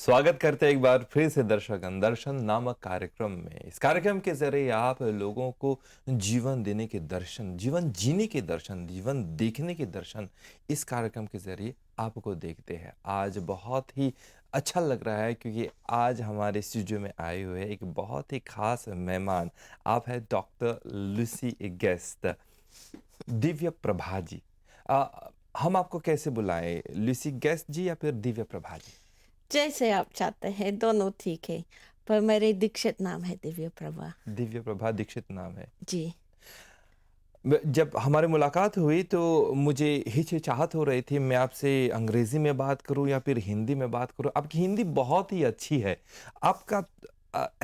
स्वागत करते हैं एक बार फिर से दर्शकगण दर्शन नामक कार्यक्रम में। इस कार्यक्रम के ज़रिए आप लोगों को जीवन देने के दर्शन, जीवन जीने के दर्शन, जीवन देखने के दर्शन इस कार्यक्रम के ज़रिए आपको देखते हैं। आज बहुत ही अच्छा लग रहा है क्योंकि आज हमारे स्टूडियो में आए हुए एक बहुत ही ख़ास मेहमान। आप हैं doctor Lucy guest, Divya Prabha ji. हम आपको कैसे बुलाएँ? लुसी गेस्ट जी या फिर दिव्य प्रभा जी? जैसे आप चाहते हैं दोनों ठीक है। पर मेरे दीक्षित नाम है दिव्य प्रभा। दिव्य प्रभा दीक्षित नाम है। जी। जब हमारी मुलाकात हुई तो मुझे हिचकिचाहट हो रही थी मैं आपसे अंग्रेज़ी में बात करूँ या फिर हिंदी में बात करूँ। आपकी हिंदी बहुत ही अच्छी है। आपका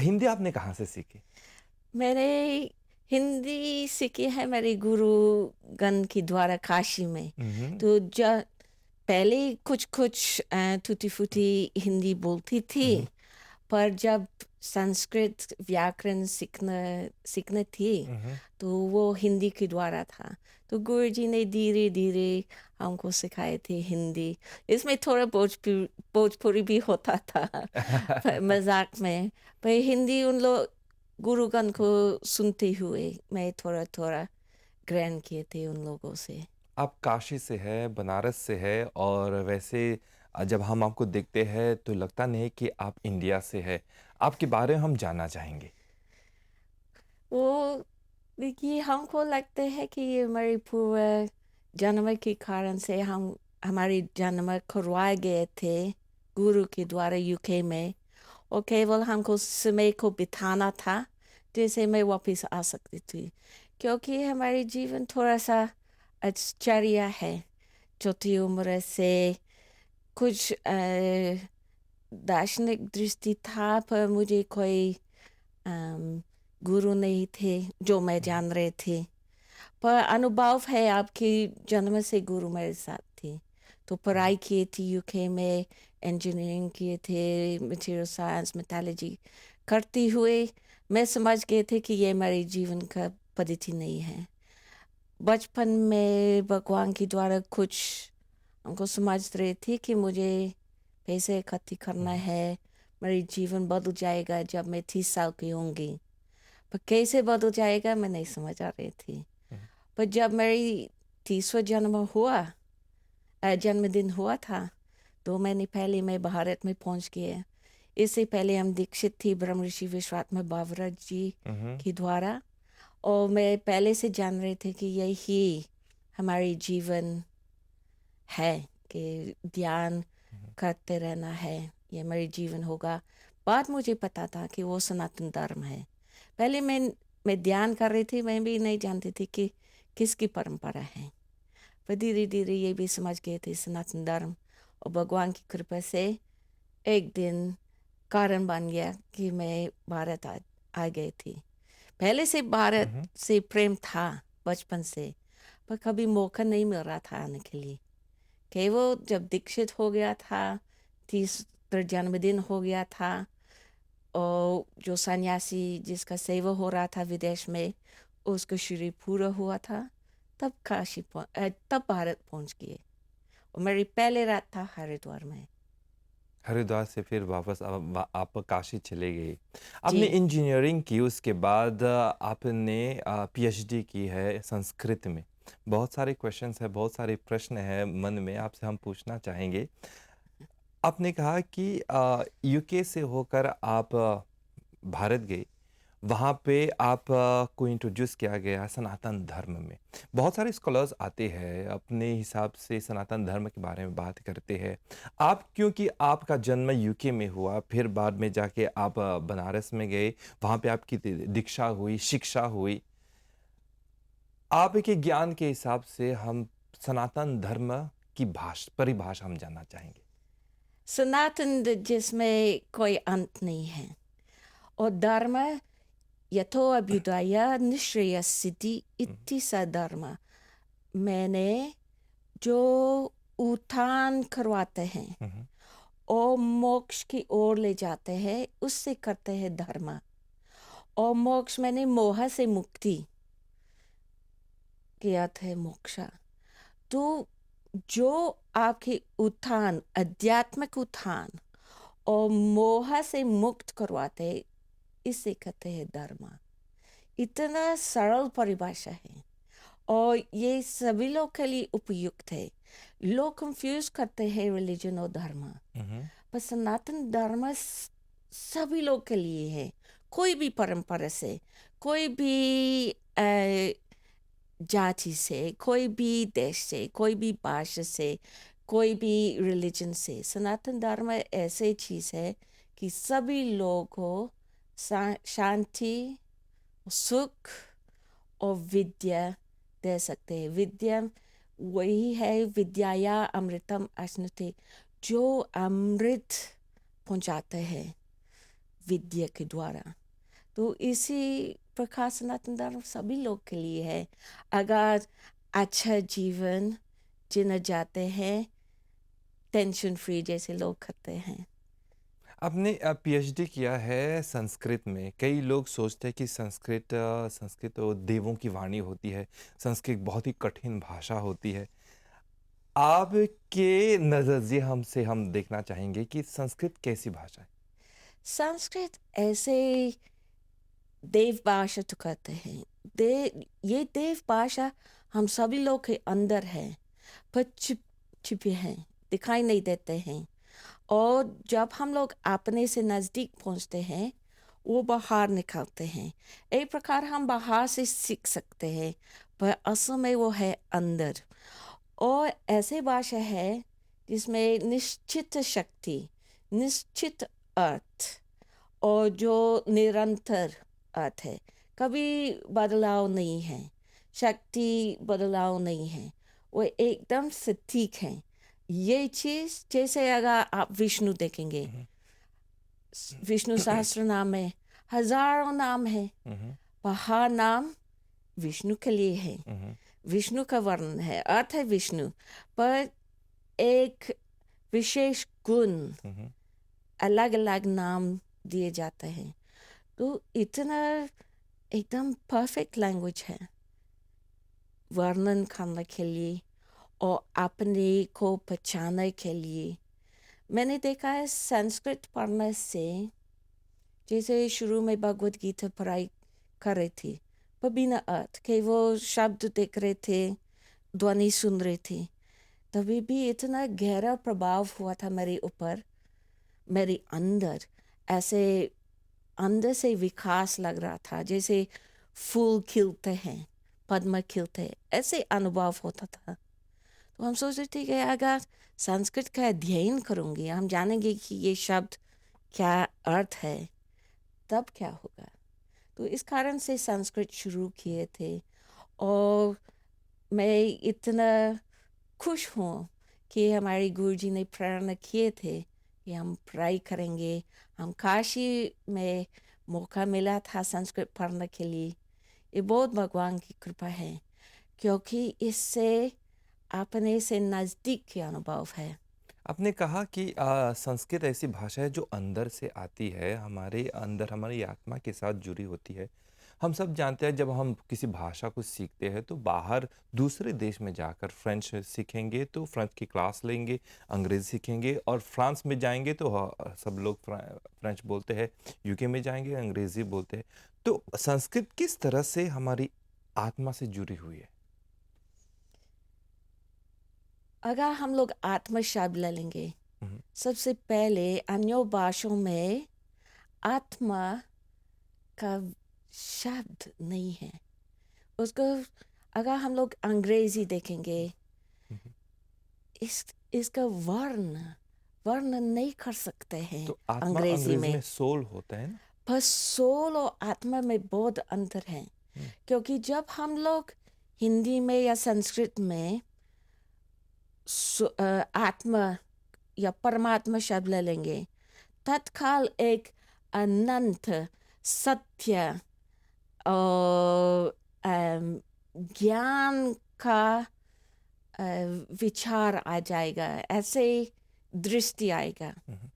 हिंदी आपने कहाँ से सीखी? मैंने हिंदी सीखी है मेरे गुरुगण के द्वारा काशी में। हुँ, हुँ। तो पहले कुछ टूटी-फूटी हिंदी बोलती थी। हुँ, पर जब संस्कृत व्याकरण सीखना थी, हुँ, हुँ। तो वो हिंदी के द्वारा था। तो गुरुजी ने धीरे-धीरे हमको सिखाए थे हिंदी। इसमें थोड़ा भोजपुरी भी होता था पर मज़ाक में। पर हिंदी उन लोग गुरुगण को सुनते हुए मैं थोड़ा-थोड़ा ग्रहण किए थे उन लोगों से। आप काशी से हैं, बनारस से हैं और वैसे जब हम आपको देखते हैं तो लगता नहीं कि आप इंडिया से हैं। आपके बारे में हम जानना चाहेंगे। वो देखिए हमको लगता है कि ये हमारे पूर्व जन्म के कारण से हम हमारे जन्म करवाए गए थे गुरु के द्वारा यूके में। और केवल हमको समय को बिताना था जैसे मैं वापस आ सकती थी, क्योंकि हमारे जीवन थोड़ा सा आश्चर्य है। छोटी उम्र से कुछ दार्शनिक दृष्टि था, पर मुझे कोई अम, गुरु नहीं थे जो मैं हुँ, जान रहे थे। पर अनुभव है आपकी जन्म से गुरु मेरे साथ थी। तो हुँ, पढ़ाई किए थी यूके में, इंजीनियरिंग किए थे, मटेरियल साइंस, मेटालर्जी करते हुए मैं समझ गए थे कि ये मेरे जीवन का पद्धति नहीं है। बचपन में भगवान के द्वारा कुछ हमको समझ रही थी कि मुझे पैसे इकट्ठी करना हुँ, है, मेरी जीवन बदल जाएगा जब मैं 30 साल की होंगी। पर कैसे बदल जाएगा मैं नहीं समझ आ रही थी। हुँ, पर जब मेरी 30वां जन्मदिन हुआ था, 2 महीने पहले मैं भारत में पहुंच गई। इससे पहले हम दीक्षित थी ब्रह्म ऋषि विश्वात्मा बावरा जी हुँ, हुँ। के द्वारा। और मैं पहले से जान रही थी कि यही हमारी जीवन है, कि ध्यान करते रहना है, ये हमारी जीवन होगा। बाद मुझे पता था कि वो सनातन धर्म है। पहले मैं ध्यान कर रही थी, मैं भी नहीं जानती थी कि किसकी परंपरा है। पर धीरे-धीरे ये भी समझ गए थे सनातन धर्म। और भगवान की कृपा से एक दिन कारण बन गया कि मैं भारत आ गई थी। पहले से हुँ, भारत हुँ। से प्रेम था बचपन से, पर कभी मौका नहीं मिल रहा था आने के लिए। केवल जब दीक्षित हो गया था, 30वां जन्मदिन हो गया था, और जो सन्यासी जिसका सेवा हो रहा था विदेश में, उसका शरीर पूरा हुआ था, तब भारत पहुंच गए। और मेरी पहले रात था हरिद्वार में। हरिद्वार से फिर वापस आप काशी चले गए। आपने जी। इंजीनियरिंग की उसके बाद आपने पीएचडी की है संस्कृत में। बहुत सारे क्वेश्चंस हैं, बहुत सारे प्रश्न हैं मन में आपसे हम पूछना चाहेंगे। आपने कहा कि यूके से होकर आप भारत गए। वहाँ पे आप को इंट्रोड्यूस किया गया सनातन धर्म में। बहुत सारे स्कॉलर्स आते हैं, अपने हिसाब से सनातन धर्म के बारे में बात करते हैं। आप क्योंकि आपका जन्म यूके में हुआ, फिर बाद में जाके आप बनारस में गए, वहाँ पे आपकी दीक्षा हुई, शिक्षा हुई। आपके ज्ञान के हिसाब से हम सनातन धर्म की परिभाषा हम जानना चाहेंगे। सनातन जिसमें कोई अंत नहीं है। और धर्म यथो अभ्युदय निश्रेय सिद्धि हुँ, इति स धर्म। मैंने जो उत्थान करवाते हैं हुँ, हुँ, और मोक्ष की ओर ले जाते हैं, उससे करते हैं धर्म। और मोक्ष मैंने मोह से मुक्ति के अर्थ है मोक्षा। तो जो आपके उत्थान, आध्यात्मिक उत्थान और मोह से मुक्त करवाते हैं, इसे कहते हैं धर्म। इतना सरल परिभाषा है और ये सभी लोग के लिए उपयुक्त है। लोग कंफ्यूज करते हैं रिलीजन और धर्म, हम्म, पर सनातन धर्म सभी लोग के लिए है। कोई भी परंपरा से, कोई भी जाति से, कोई भी देश से, कोई भी भाषा से, कोई भी रिलीजन से, सनातन धर्म ऐसे चीज है कि सभी लोगों को शांति, सुख और विद्या दे सकते हैं। विद्या वही है, विद्याया अमृतम अश्नुते, जो अमृत पहुंचाते हैं विद्या के द्वारा। तो इसी प्रकार सनातन धर्म सभी लोग के लिए है। अगर अच्छा जीवन जीना चाहते हैं, टेंशन फ्री जैसे लोग करते हैं। आपने पीएचडी किया है संस्कृत में। कई लोग सोचते हैं कि संस्कृत तो देवों की वाणी होती है, संस्कृत बहुत ही कठिन भाषा होती है। आपके नज़रिए हम देखना चाहेंगे कि संस्कृत कैसी भाषा है? संस्कृत ऐसे देव भाषा तो कहते हैं। ये देव भाषा हम सभी लोग के अंदर है, पर छिपे हैं, दिखाई नहीं देते हैं। और जब हम लोग अपने से नज़दीक पहुंचते हैं, वो बाहर निकलते हैं। एक प्रकार हम बाहर से सीख सकते हैं, पर असल में वो है अंदर। और ऐसे भाषा है जिसमें निश्चित शक्ति, निश्चित अर्थ और जो निरंतर अर्थ है, कभी बदलाव नहीं है, शक्ति बदलाव नहीं है, वो एकदम सटीक है। ये चीज़ जैसे अगर आप विष्णु देखेंगे, हम्म, विष्णु सहस्त्र नाम में हजारों नाम है, हम्म, पर हर नाम विष्णु के लिए है। हम्म, विष्णु का वर्णन है, अर्थ है विष्णु, पर एक विशेष गुण, हम्म। अलग अलग नाम दिए जाते हैं। तो इतना एकदम परफेक्ट लैंग्वेज है वर्णन करने के लिए और अपने को पहचानने के लिए। मैंने देखा है संस्कृत पढ़ने से, जैसे शुरू में भगवत गीता पढ़ाई कर रही थी, पर बिना अर्थ के वो शब्द देख रहे थे, ध्वनि सुन रहे थे, तभी भी इतना गहरा प्रभाव हुआ था मेरे ऊपर, मेरे अंदर। ऐसे अंदर से विकास लग रहा था, जैसे फूल खिलते हैं, पद्म खिलते हैं, ऐसे अनुभव होता था। तो हम सोच रहे थे कि अगर संस्कृत का अध्ययन करूँगी, हम जानेंगे कि ये शब्द क्या अर्थ है, तब क्या होगा। तो इस कारण से संस्कृत शुरू किए थे। और मैं इतना खुश हूँ कि हमारे गुरुजी ने प्रेरणा किए थे कि हम पढ़ाई करेंगे। हम काशी में मौका मिला था संस्कृत पढ़ने के लिए। ये बहुत भगवान की कृपा है, क्योंकि इससे अपने से नज़दीक के अनुभव है। आपने कहा कि संस्कृत ऐसी भाषा है जो अंदर से आती है, हमारे अंदर हमारी आत्मा के साथ जुड़ी होती है। हम सब जानते हैं जब हम किसी भाषा को सीखते हैं तो बाहर दूसरे देश में जाकर फ्रेंच सीखेंगे तो फ्रेंच की क्लास लेंगे, अंग्रेज़ी सीखेंगे और फ्रांस में जाएंगे तो सब लोग फ्रेंच बोलते हैं, यूके में जाएंगे अंग्रेज़ी बोलते हैं। तो संस्कृत किस तरह से हमारी आत्मा से जुड़ी हुई है? अगर हम लोग आत्मा शब्द ले लेंगे, हम्म, सबसे पहले अन्य भाषाओं में आत्मा का शब्द नहीं है। उसको अगर हम लोग अंग्रेजी देखेंगे, हम्म। इसका वर्ण नहीं कर सकते हैं तो आत्मा अंग्रेजी अंग्रेज़ी में। में सोल होता है ना? पर सोल और आत्मा में बहुत अंतर है, हम्म, क्योंकि जब हम लोग हिंदी में या संस्कृत में आत्मा या परमात्मा शब्द ले लेंगे, तत्काल एक अनंत सत्य और ज्ञान का अ, विचार आ जाएगा, ऐसे दृष्टि आएगा। हम्म,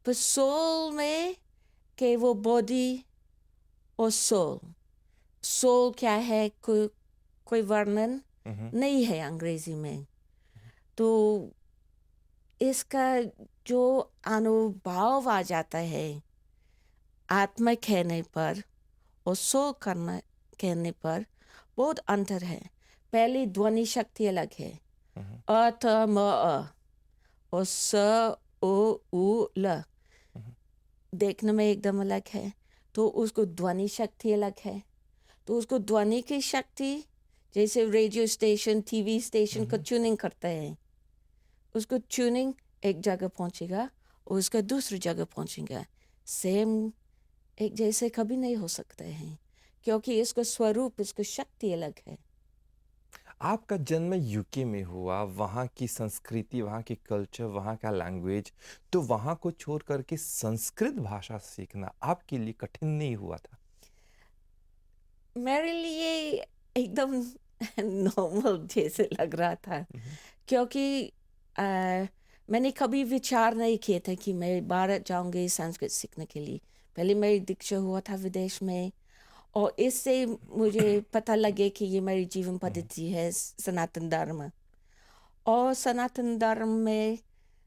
पर सोल में कि वो बॉडी और सोल, सोल क्या है, कोई वर्णन हम्म, नहीं है अंग्रेजी में। तो इसका जो अनुभव आ जाता है आत्मा कहने पर और सो करना कहने पर बहुत अंतर है। पहली ध्वनि शक्ति अलग है, हम्म, अ त म अ और स ओ उ ल हम्म, देखने में एकदम अलग है। तो उसको ध्वनि शक्ति अलग है। तो उसको ध्वनि की शक्ति जैसे रेडियो स्टेशन टीवी स्टेशन का हम्म। ट्यूनिंग करते हैं, उसको ट्यूनिंग एक जगह पहुंचेगा और उसका दूसरी जगह पहुंचेगा। सेम एक जैसे कभी नहीं हो सकते हैं, क्योंकि इसका स्वरूप इसकी शक्ति अलग है। आपका जन्म यूके में हुआ, वहाँ की संस्कृति, वहाँ की कल्चर, वहाँ का लैंग्वेज, तो वहाँ को छोड़ करके संस्कृत भाषा सीखना आपके लिए कठिन नहीं हुआ था? मेरे लिए एकदम नॉर्मल जैसे लग रहा था, हम्म, क्योंकि अ, मैंने कभी विचार नहीं किए थे कि मैं भारत जाऊंगी संस्कृत सीखने के लिए। पहले मेरी दीक्षा हुआ था विदेश में, और इससे मुझे पता लगे कि ये मेरी जीवन हम्म, पद्धति है, सनातन धर्म। और सनातन धर्म में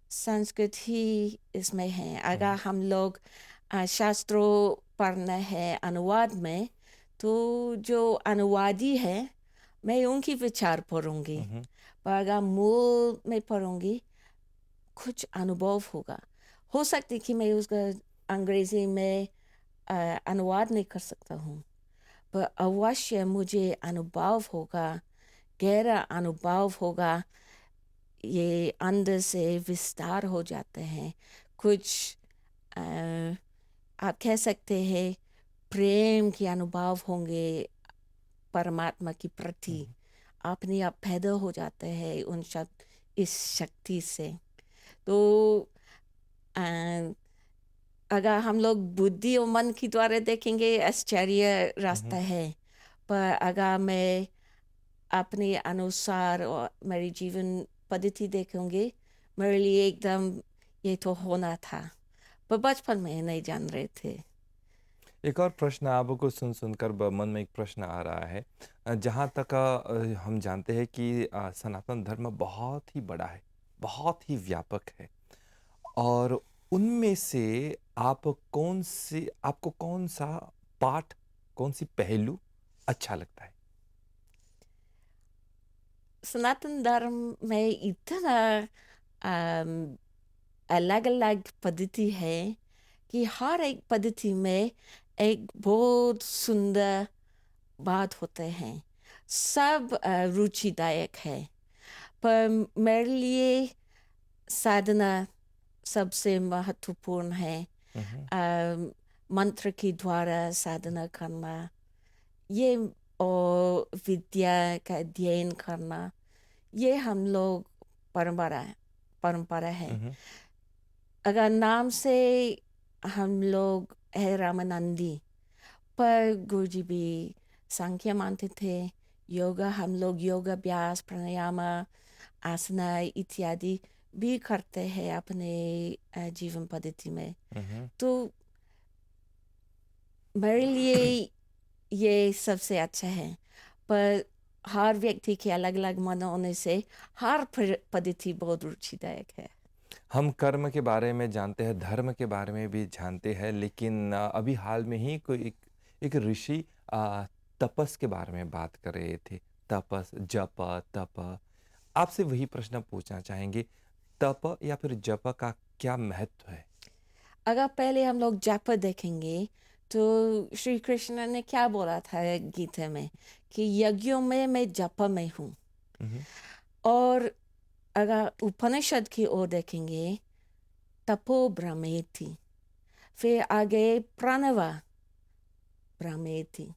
संस्कृत ही इसमें है। अगर हम्म, हम लोग शास्त्रों पढ़ना है अनुवाद में, तो जो अनुवादी है मैं उनकी विचार पढ़ूंगी। हम्म, पर अगर मूल में पढ़ूंगी कुछ अनुभव होगा। हो सकती कि मैं उसका अंग्रेजी में अनुवाद नहीं कर सकता हूँ, पर अवश्य मुझे अनुभव होगा, गहरा अनुभव होगा। ये अंदर से विस्तार हो जाते हैं कुछ। अ, आप कह सकते हैं प्रेम के अनुभव होंगे परमात्मा की प्रति। हम्म। अपने आप पैदा हो जाते हैं उन शब्द इस शक्ति से। तो अ, अगर हम लोग बुद्धि और मन के द्वारा देखेंगे आश्चर्य रास्ता हम्म। है। पर अगर मैं अपने अनुसार और मेरी जीवन पद्धति देखूंगी, मेरे लिए एकदम ये तो होना था, पर बचपन में नहीं जान रहे थे। एक और प्रश्न आपको सुन सुनकर मन में एक प्रश्न आ रहा है। जहाँ तक हम जानते हैं कि सनातन धर्म बहुत ही बड़ा है, बहुत ही व्यापक है, और उनमें से आपको कौन सा पाठ, कौन सी पहलू अच्छा लगता है? सनातन धर्म में इतना अलग अलग पद्धति है कि हर एक पद्धति में एक बहुत सुंदर बात होते हैं। सब रुचिदायक है। पर मेरे लिए साधना सबसे महत्वपूर्ण है। हम्म, अ, मंत्र के द्वारा साधना करना, ये और विद्या का अध्ययन करना, ये हम लोग परंपरा परंपरा है। हम्म, अगर नाम से हम लोग है रामानंदी, पर गुरुजी भी संख्या मानते थे। योगा हम लोग योगा अभ्यास प्राणायाम आसना इत्यादि भी करते हैं अपने जीवन पद्धति में। हम्म। तो मेरे लिए ये सबसे अच्छा है। पर हर व्यक्ति के अलग अलग मन होने से हर पद्धति बहुत रुचिदायक है। हम कर्म के बारे में जानते हैं, धर्म के बारे में भी जानते हैं, लेकिन अभी हाल में ही कोई एक ऋषि तपस के बारे में बात कर रहे थे। तपस, जप, तप। आपसे वही प्रश्न पूछना चाहेंगे, तप या फिर जप का क्या महत्व है? अगर पहले हम लोग जाप देखेंगे, तो श्री कृष्ण ने क्या बोला था गीता में कि यज्ञों में मैं जप में हूँ। हम्म, और अगर उपनिषद की ओर देखेंगे, तपो ब्रह्मेति, फिर आगे प्रणव ब्रह्मेति।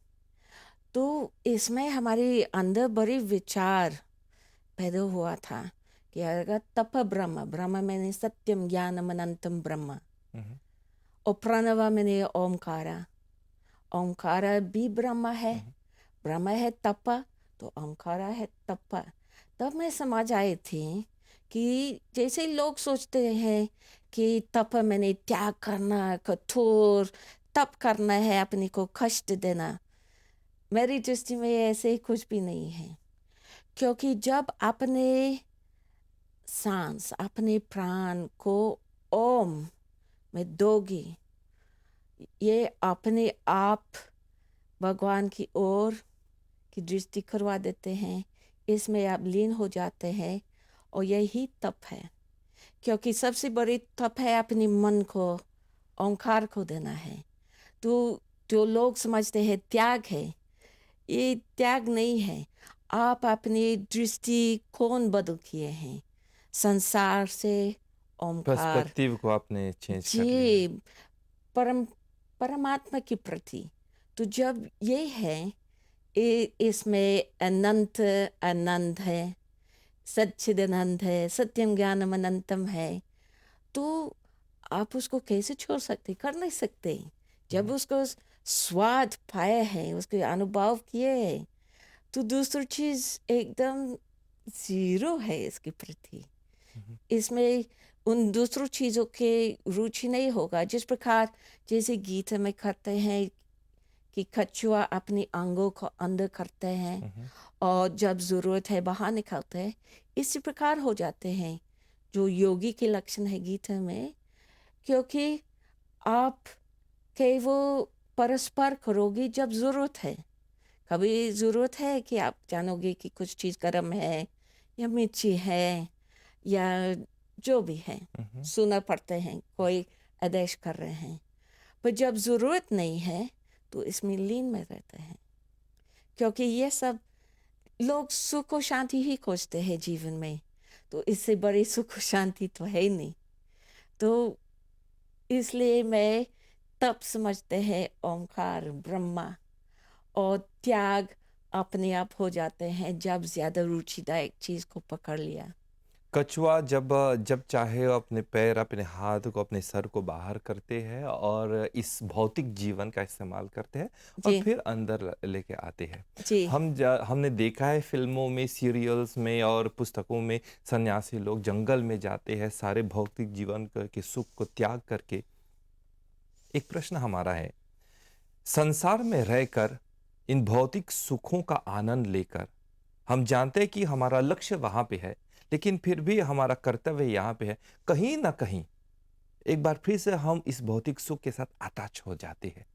तो इसमें हमारे अंदर बड़ी विचार पैदा हुआ था कि अगर तप ब्रह्म, ब्रह्म मैंने सत्यम ज्ञानम अनंतम ब्रह्म, हम्म, और प्रणव मैंने ओमकारा, ओमकारा भी ब्रह्म है। हम्म, ब्रह्म है तप, तो ओमकारा है तप। तब मैं समझ आई थी कि जैसे लोग सोचते हैं कि तप मैंने त्याग करना, कठोर तप करना है, अपने को कष्ट देना। मेरी दृष्टि में ऐसे कुछ भी नहीं है। क्योंकि जब अपने सांस अपने प्राण को ओम में दोगी, ये अपने आप भगवान की ओर की दृष्टि करवा देते हैं, इसमें आप लीन हो जाते हैं और यही तप है। क्योंकि सबसे बड़ी तप है अपने मन को ओंकार को देना है। तो जो लोग समझते हैं त्याग है, ये त्याग नहीं है। आप अपनी दृष्टिकोण बदल किए हैं संसार से ओंकार, पर्सपेक्टिव को आपने चेंज कर लिया है। जी, परम परमात्मा के प्रति। तो जब ये है, इसमें अनंत आनंद है, सच्चिदानंद है, सत्यम ज्ञानम अनंतम है, तो आप उसको कैसे छोड़ सकते? कर नहीं सकते। जब हम्म, उसको स्वाद पाए हैं, उसके अनुभव किए हैं, तो दूसरी चीज एकदम जीरो है इसके प्रति। हम्म, इसमें उन दूसरों चीजों के रुचि नहीं होगा। जिस प्रकार जैसे गीता में करते हैं कि कछुआ अपने अंगों को अंदर करते हैं हम्म, और जब जरूरत है बाहर निकलते हैं, इसी प्रकार हो जाते हैं जो योगी के लक्षण है गीता में। क्योंकि आप केवल परस्पर करोगे जब जरूरत है। कभी जरूरत है कि आप जानोगे कि कुछ चीज़ गर्म है या मिर्ची है या जो भी है, हम्म। सुना पड़ते हैं, कोई आदेश कर रहे हैं। पर जब जरूरत नहीं है तो इसमें लीन में रहते हैं। क्योंकि ये सब लोग सुख और शांति ही खोजते हैं जीवन में, तो इससे बड़ी सुख और शांति तो है ही नहीं। तो इसलिए मैं तब समझते हैं ओंकार ब्रह्मा और त्याग अपने आप हो जाते हैं जब ज्यादा रुचिदायक चीज को पकड़ लिया। कछुआ जब जब चाहे वो अपने पैर, अपने हाथ को, अपने सर को बाहर करते हैं और इस भौतिक जीवन का इस्तेमाल करते हैं और जी, फिर अंदर लेके आते हैं। जी, हमने देखा है फिल्मों में, सीरियल्स में और पुस्तकों में, सन्यासी लोग जंगल में जाते हैं सारे भौतिक जीवन के सुख को त्याग करके। एक प्रश्न हमारा है, संसार में रहकर इन भौतिक सुखों का आनंद लेकर हम जानते हैं कि हमारा लक्ष्य वहां पे है, लेकिन फिर भी हमारा कर्तव्य यहाँ पे है। कहीं ना कहीं एक बार फिर से हम इस भौतिक सुख के साथ अटैच हो जाते हैं।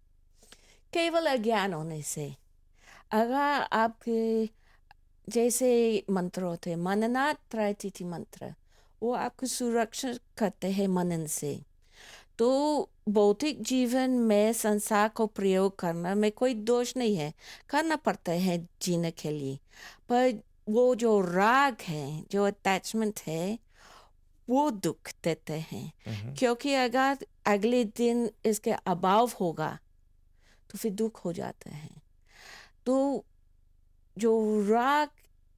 केवल अज्ञान होने से। अगर आपके जैसे मंत्र होते हैं, मननात् त्रयतिथि मंत्र, वो आपको सुरक्षित करते हैं मनन से। तो भौतिक जीवन में संसार को प्रयोग करना में कोई दोष नहीं है, करना पड़ता है जीने के लिए। पर वो जो राग है, जो अटैचमेंट है, वो दुख देते हैं। हम्म, क्योंकि अगर अगले दिन इसके अभाव होगा तो फिर दुख हो जाता है। तो जो राग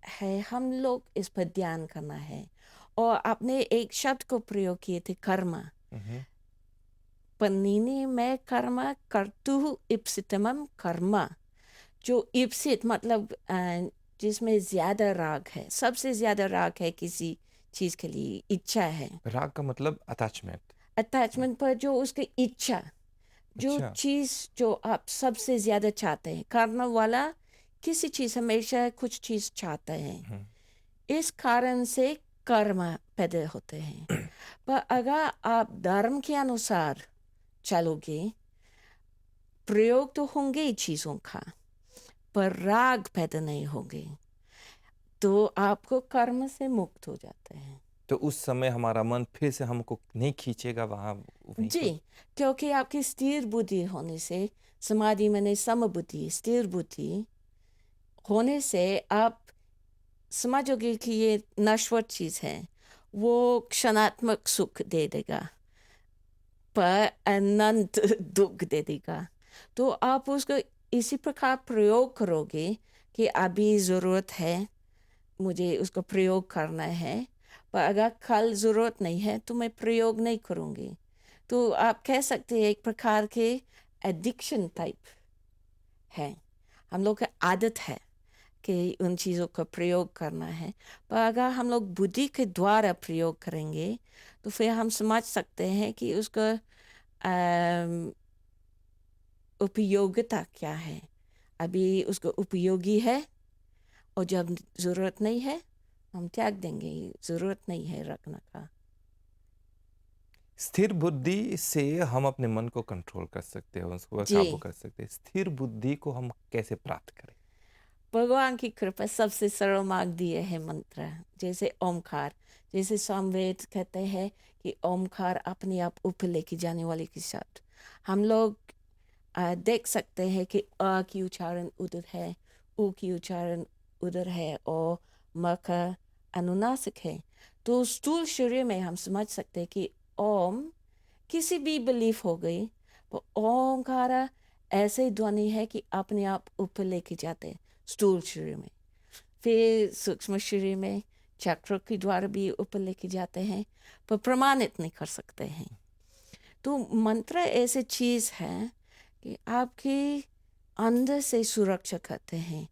है, हम लोग इस पर ध्यान करना है। और आपने एक शब्द को प्रयोग किए थे, कर्म। हम्म, पन्निनी में कर्म कर्तुः इप्सितमं कर्म। जो इप्सित मतलब जिसमें ज्यादा राग है, सबसे ज्यादा राग है किसी चीज के लिए, इच्छा है, राग का मतलब अटैचमेंट। अटैचमेंट पर जो उसकी इच्छा, जो अच्छा। चीज जो आप सबसे ज्यादा चाहते हैं, करने वाला किसी चीज हमेशा कुछ चीज चाहता है। हम्म, इस कारण से कर्म पैदा होते हैं। पर अगर आप धर्म के अनुसार चलोगे, प्रयोग तो होंगे ही चीजों का, पर राग पैदा नहीं होंगे, तो आपको कर्म से मुक्त हो जाते हैं। तो उस समय हमारा मन फिर से हमको नहीं खींचेगा वहां, वहीं जी, को। क्योंकि आपकी स्थिर बुद्धि होने से, समाधि मैंने समबुद्धि स्थिर बुद्धि होने से आप समझोगे कि ये नश्वर चीज है, वो क्षणात्मक सुख दे देगा पर अनंत दुख दे देगा। तो आप उसको इसी प्रकार प्रयोग करोगे कि अभी ज़रूरत है, मुझे उसको प्रयोग करना है। पर अगर कल ज़रूरत नहीं है तो मैं प्रयोग नहीं करूँगी। तो आप कह सकते हैं एक प्रकार के एडिक्शन टाइप है, हम लोग का आदत है कि उन चीज़ों का प्रयोग करना है। पर अगर हम लोग बुद्धि के द्वारा प्रयोग करेंगे तो फिर हम समझ सकते हैं कि उसका अम, उपयोगिता क्या है। अभी उसको उपयोगी है और जब ज़रूरत नहीं है हम त्याग देंगे, ज़रूरत नहीं है रखने का। स्थिर बुद्धि से हम अपने मन को कंट्रोल कर सकते हैं, उसको काबू जी, कर सकते हैं। स्थिर बुद्धि को हम कैसे प्राप्त करें? भगवान की कृपा सबसे सरल मार्ग दिए है मंत्र, जैसे ओमकार। जैसे सामवेद कहते हैं कि ओमकार अपने आप ऊपर लेके जाने वाले के साथ हम लोग देख सकते हैं कि अ की उच्चारण उधर है, उ की उच्चारण उधर है और म का अनुनासिक है। तो स्थूल शरीर में हम समझ सकते हैं कि ओम किसी भी बिलीफ हो गई, तो ओमकारा ऐसे ध्वनि है कि अपने आप ऊपर लेके जाते हैं स्थूल शरीर में। फिर सूक्ष्म शरीर में चक्र के द्वारा भी ऊपर लेके जाते हैं, पर प्रमाणित नहीं कर सकते हैं। तो मंत्र ऐसी चीज़ है कि आपकी अंदर से सुरक्षा करते हैं।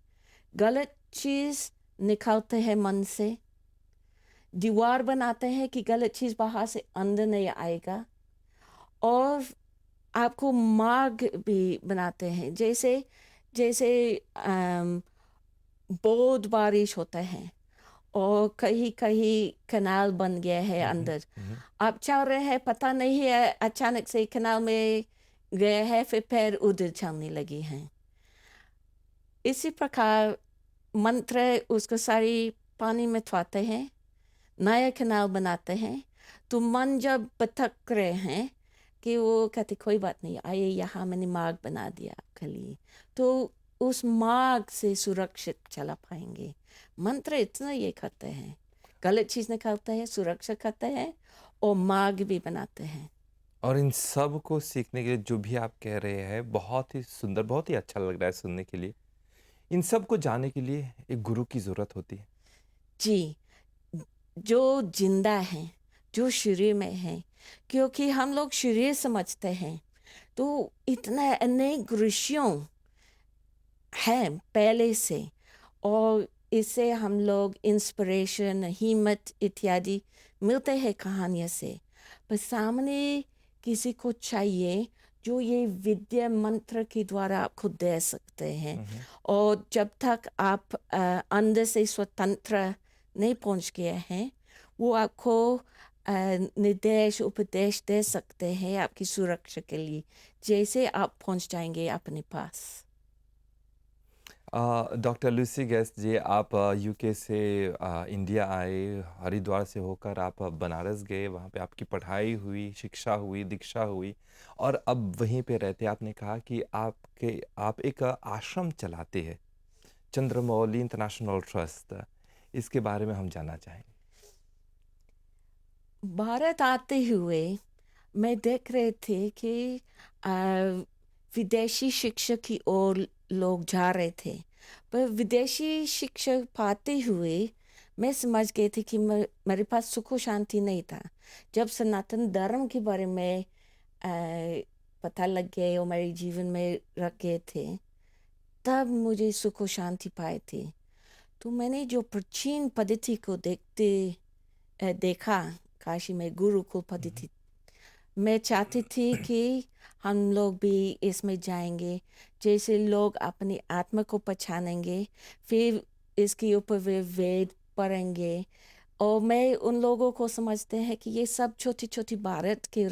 गलत चीज़ निकालते हैं मन से, दीवार बनाते हैं कि गलत चीज़ बाहर से अंदर नहीं आएगा, और आपको मार्ग भी बनाते हैं। जैसे जैसे बहुत बारिश होता है और कहीं कहीं कनाल बन गया है हुँ, हुँ, अंदर। हुँ। आप चल रहे हैं, पता नहीं है, अचानक से कनाल में गए हैं, फिर पैर उधर चलने लगे हैं। इसी प्रकार मंत्र उसको सारी पानी में थोते हैं, नया कनाल बनाते हैं। तो मन जब भटक रहे हैं कि वो कहते कोई बात नहीं, आइए यहाँ मैंने मार्ग बना दिया आपके लिए, तो उस मार्ग से सुरक्षित चला पाएंगे। मंत्र इतना ये करते हैं, गलत चीज़ निकालते हैं, सुरक्षा करते हैं और मार्ग भी बनाते हैं। और इन सब को सीखने के लिए जो भी आप कह रहे हैं, बहुत ही सुंदर, बहुत ही अच्छा लग रहा है सुनने के लिए। इन सब को जानने के लिए एक गुरु की ज़रूरत होती है। जी, जो जिंदा हैं, जो शरीर में हैं, क्योंकि हम लोग शरीर समझते हैं, तो इतना अनेक ऋषियों है पहले से, और इससे हम लोग इंस्पिरेशन, हिम्मत इत्यादि मिलते हैं कहानियों से। पर सामने किसी को चाहिए जो ये विद्या मंत्र के द्वारा आपको दे सकते हैं। हुँ, हुँ। और जब तक आप अंदर से स्वतंत्र नहीं पहुंच गए हैं, वो आपको निर्देश उपदेश दे सकते हैं आपकी सुरक्षा के लिए, जैसे आप पहुंच जाएंगे अपने पास। डॉक्टर लूसी गेस्ट जी, आप यूके से इंडिया आए, हरिद्वार से होकर आप बनारस गए, वहाँ पे आपकी पढ़ाई हुई, शिक्षा हुई, दीक्षा हुई और अब वहीं पे रहते आपने कहा कि आप एक आश्रम चलाते हैं, चंद्रमौली इंटरनेशनल ट्रस्ट। इसके बारे में हम जानना चाहेंगे। भारत आते हुए मैं देख रहे थे कि आ, विदेशी शिक्षा की ओर लोग जा रहे थे, पर विदेशी शिक्षा पाते हुए मैं समझ गई थी कि मेरे पास सुख और शांति नहीं था। जब सनातन धर्म के बारे में आ, पता लग गए और मेरे जीवन में रख गए थे, तब मुझे सुख और शांति पाए थे। तो मैंने जो प्राचीन पद्धति को देखा, काशी में गुरुकुल हुँ, हुँ। पद्धति, मैं चाहती थी कि हम लोग भी इसमें जाएंगे। जैसे लोग अपनी आत्मा को पहचानेंगे, फिर इसके ऊपर वे वेद पढ़ेंगे, और मैं उन लोगों को समझते हैं कि ये सब छोटी छोटी भारत की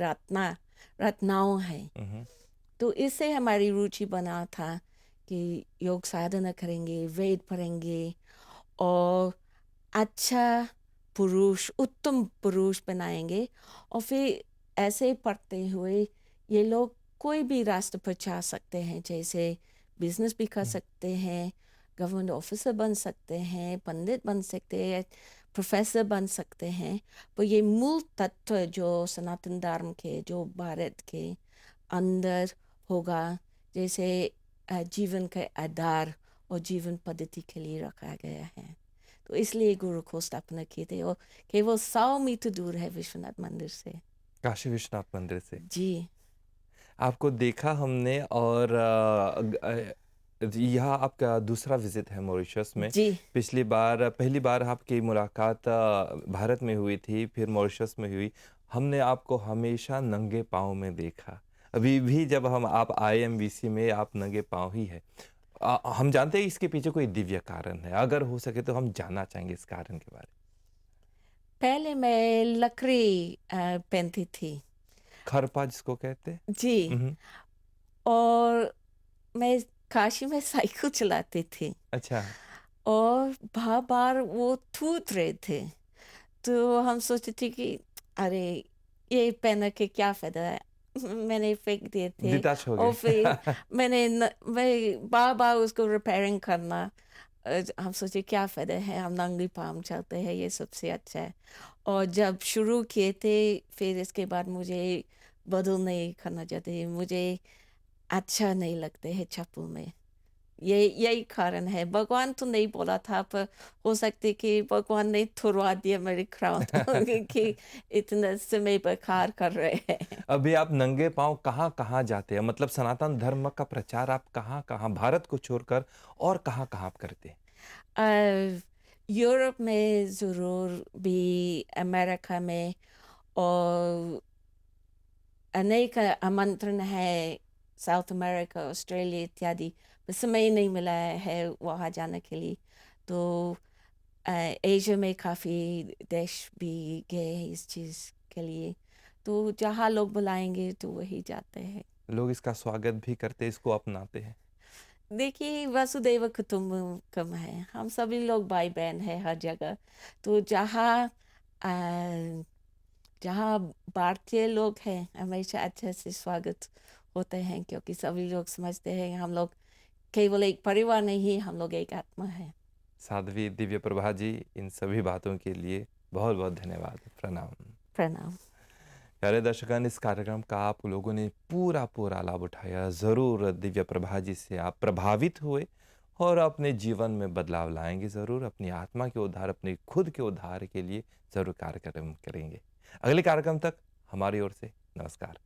रत्नाओं हैं। हुँ, हुँ। तो इससे हमारी रुचि बना था कि योग साधना करेंगे, वेद पढ़ेंगे और अच्छा पुरुष, उत्तम पुरुष बनाएंगे। और फिर ऐसे पढ़ते हुए ये लोग कोई भी रास्ते पर जा सकते हैं, जैसे बिजनेस भी कर हुँ। सकते हैं, गवर्नमेंट ऑफिसर बन सकते हैं, पंडित बन सकते हैं, प्रोफेसर बन सकते हैं। पर ये मूल तत्व जो सनातन धर्म के, जो भारत के अंदर होगा, जैसे जीवन का आधार और जीवन पद्धति के लिए रखा गया है। तो इसलिए गुरु को स्थापना की थी, और केवल 100 मीटर दूर है विश्वनाथ मंदिर से। काशी विश्वनाथ मंदिर से। जी, आपको देखा हमने और यह आपका दूसरा विज़िट है मॉरिशस में। जी, पहली बार आपकी मुलाकात भारत में हुई थी, फिर मॉरिशस में हुई। हमने आपको हमेशा नंगे पाँव में देखा। अभी भी जब आप आए एमबीसी में आप नंगे पाँव ही हैं। हम जानते हैं इसके पीछे कोई दिव्य कारण है। अगर हो सके तो हम जानना चाहेंगे इस कारण के बारे पहले मैं लकड़ी पहनती थी, खरपा जिसको कहते हैं? जी। हुँ। और मैं काशी में साइकिल चलाती थी अच्छा। और बार-बार वो टूट रहे थे। तो हम सोचे थे कि अरे! ये पहन के क्या फ़ायदा है? मैंने फेंक दिए थे डिटैच हो और गए। फिर मैं बार-बार उसको रिपेयरिंग करना। हम सोचे क्या फ़ायदा है, हम नंगे पाँव चलते हैं, ये सबसे अच्छा है। और जब शुरू किए थे, फिर इसके बाद मुझे बदल नहीं करना चाहते, मुझे अच्छा नहीं लगते है चप्पल में। यही कारण है। भगवान तो नहीं बोला था, पर हो सकता है कि भगवान ने थोड़ा दिया मेरे क्राउन कि इतना समय बेकार कर रहे हैं। अभी आप नंगे पाँव कहाँ-कहाँ जाते हैं? मतलब सनातन धर्म का प्रचार आप कहाँ-कहाँ भारत को छोड़कर और कहाँ-कहाँ आप करते हैं? अ, यूरोप में ज़रूर भी, अमेरिका में, और अनेक आमंत्रण है साउथ अमेरिका, ऑस्ट्रेलिया इत्यादि, पर समय नहीं मिला है वहाँ जाने के लिए। तो अ, एशिया में काफ़ी देश भी गए हैं इस चीज़ के लिए। तो जहाँ लोग बुलाएँगे तो वही जाते हैं। लोग इसका स्वागत भी करते हैं, इसको अपनाते हैं। देखिए, वसुदैव कुटुंबकम है, हम सभी लोग भाई-बहन हैं हर जगह। तो जहाँ भारतीय लोग हैं, हमेशा अच्छे से स्वागत होते हैं, क्योंकि सभी लोग समझते हैं हम लोग केवल एक परिवार नहीं, हम लोग एक आत्मा हैं। साध्वी दिव्य प्रभा जी, इन सभी बातों के लिए बहुत-बहुत धन्यवाद। प्रणाम। प्रणाम। प्यारे दर्शकगण, इस कार्यक्रम का आप लोगों ने पूरा-पूरा लाभ उठाया। ज़रूर दिव्य प्रभा जी से आप प्रभावित हुए और अपने जीवन में बदलाव लाएँगे ज़रूर। अपनी आत्मा के उद्धार, अपने खुद के उद्धार के लिए ज़रूर कार्यक्रम करेंगे। अगले कार्यक्रम तक हमारी ओर से नमस्कार।